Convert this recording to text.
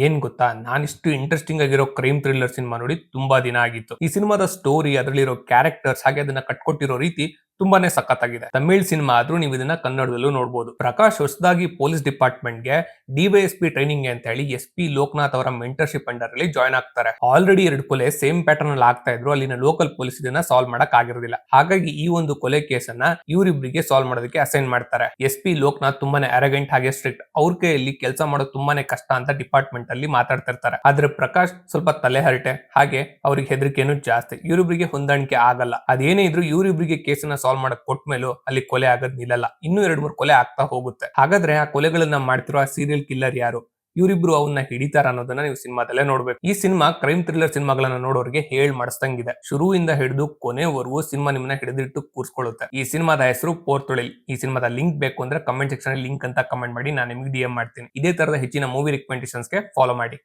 ಏನ್ ಗೊತ್ತಾ, ನಾನಿಷ್ಟು ಇಂಟ್ರೆಸ್ಟಿಂಗ್ ಆಗಿರೋ ಕ್ರೈಮ್ ಥ್ರಿಲ್ಲರ್ ಸಿನಿಮಾ ನೋಡಿ ತುಂಬಾ ದಿನ ಆಗಿತ್ತು. ಈ ಸಿನಿಮಾದ ಸ್ಟೋರಿ, ಅದರಲ್ಲಿರೋ ಕ್ಯಾರೆಕ್ಟರ್ಸ್ ಹಾಗೆ ಅದನ್ನ ಕಟ್ಕೊಟ್ಟಿರೋ ರೀತಿ ತುಂಬಾನೇ ಸಖತ್ತಾಗಿದೆ. ತಮಿಳ್ ಸಿನಿಮಾ ಆದ್ರೂ ನೀವು ಇದನ್ನ ಕನ್ನಡದಲ್ಲೂ ನೋಡಬಹುದು. ಪ್ರಕಾಶ್ ಹೊಸದಾಗಿ ಪೊಲೀಸ್ ಡಿಪಾರ್ಟ್ಮೆಂಟ್ಗೆ ಡಿವೈಎಸ್ಪಿ ಟ್ರೈನಿಂಗ್ ಅಂತ ಹೇಳಿ SP ಲೋಕನಾಥ್ ಅವರ ಮೆಂಟರ್ಶಿಪ್ ಅಂಡರ್ ಅಲ್ಲಿ ಜಾಯ್ನ್ ಆಗ್ತಾರೆ. ಆಲ್ರೆಡಿ 2 ಕೊಲೆ ಸೇಮ್ ಪ್ಯಾಟರ್ನ್ ಅಲ್ಲಿ ಆಗ್ತಾ ಇದ್ರು. ಅಲ್ಲಿನ ಲೋಕಲ್ ಪೊಲೀಸ್ ಇದನ್ನ ಸಾಲ್ವ್ ಮಾಡಕ್ ಆಗಿರೋದಿಲ್ಲ. ಹಾಗಾಗಿ ಈ ಒಂದು ಕೊಲೆ ಕೇಸನ್ನ ಇವರಿಬ್ಬರಿಗೆ ಸಾಲ್ವ್ ಮಾಡೋದಕ್ಕೆ ಅಸೈನ್ ಮಾಡ್ತಾರೆ. SP ಲೋಕನಾಥ್ ತುಂಬಾನೇ ಅರಗೆಂಟ್ ಹಾಗೆ ಸ್ಟ್ರಿಕ್ಟ್. ಅವ್ರ ಕೈಯಲ್ಲಿ ಕೆಲಸ ಮಾಡೋದು ತುಂಬಾನೇ ಕಷ್ಟ ಅಂತ ಡಿಪಾರ್ಟ್ಮೆಂಟ್ ಅಲ್ಲಿ ಮಾತಾಡ್ತಿರ್ತಾರೆ. ಆದ್ರೆ ಪ್ರಕಾಶ್ ಸ್ವಲ್ಪ ತಲೆಹರಟೆ ಹಾಗೆ ಅವ್ರಿಗೆ ಹೆದರಿಕೆನೂ ಜಾಸ್ತಿ. ಇವರಿಬ್ಬರಿಗೆ ಹೊಂದಾಣಿಕೆ ಆಗಲ್ಲ. ಅದೇನೇ ಇದ್ರು ಇವರಿಬ್ಬರಿಗೆ ಕೇಸನ್ನ ಸಾಲ್ವ್ ಮಾಡಕ್ ಕೊಟ್ಮೇಲೂ ಅಲ್ಲಿ ಕೊಲೆ ಆಗೋದ್ ನಿಲ್ಲಲ್ಲ. ಇನ್ನೂ 2-3 ಕೊಲೆ ಆಗ್ತಾ ಹೋಗುತ್ತೆ. ಹಾಗಾದ್ರೆ ಆ ಕೊಲೆಗಳನ್ನ ಮಾಡ್ತಿರೋ ಆ ಸೀರಿಯಲ್ ಕಿಲ್ಲರ್ ಯಾರು? ಇವರಿಬ್ರು ಅವನ್ನ ಹಿಡಿತಾರ ಅನ್ನೋದನ್ನ ನೀವು ಸಿನಿಮಾದಲ್ಲೇ ನೋಡ್ಬೇಕು. ಈ ಸಿನಿಮಾ ಕ್ರೈಮ್ ಥ್ರಿಲ್ಲರ್ ಸಿನಿಮಾಗಳನ್ನ ನೋಡೋರಿಗೆ ಹೇಳ್ ಮಾಡಿಸ್ದಂಗಿದೆ. ಶುರುವಿಂದ ಹಿಡಿದು ಕೊನೆವರೆಗೂ ಸಿನಿಮಾ ನಿಮ್ಮನ್ನ ಹಿಡಿದಿಟ್ಟು ಕೂರ್ಸ್ಕೊಳ್ಳುತ್ತೆ. ಈ ಸಿನಿಮಾದ ಹೆಸರು ಪೋರ್ತೊಳಿಲ್. ಈ ಸಿನಿಮಾದ ಲಿಂಕ್ ಬೇಕು ಅಂದ್ರೆ ಕಮೆಂಟ್ ಸೆಕ್ಷನ್ ಅಲ್ಲಿ ಲಿಂಕ್ ಅಂತ ಕಮೆಂಟ್ ಮಾಡಿ, ನಾನು ನಿಮಗೆ DM ಮಾಡ್ತೀನಿ. ಇದೇ ತರದ ಹೆಚ್ಚಿನ ಮೂವಿ ರಿಕಮೆಂಡೇಷನ್ಸ್ಗೆ ಫಾಲೋ ಮಾಡಿ.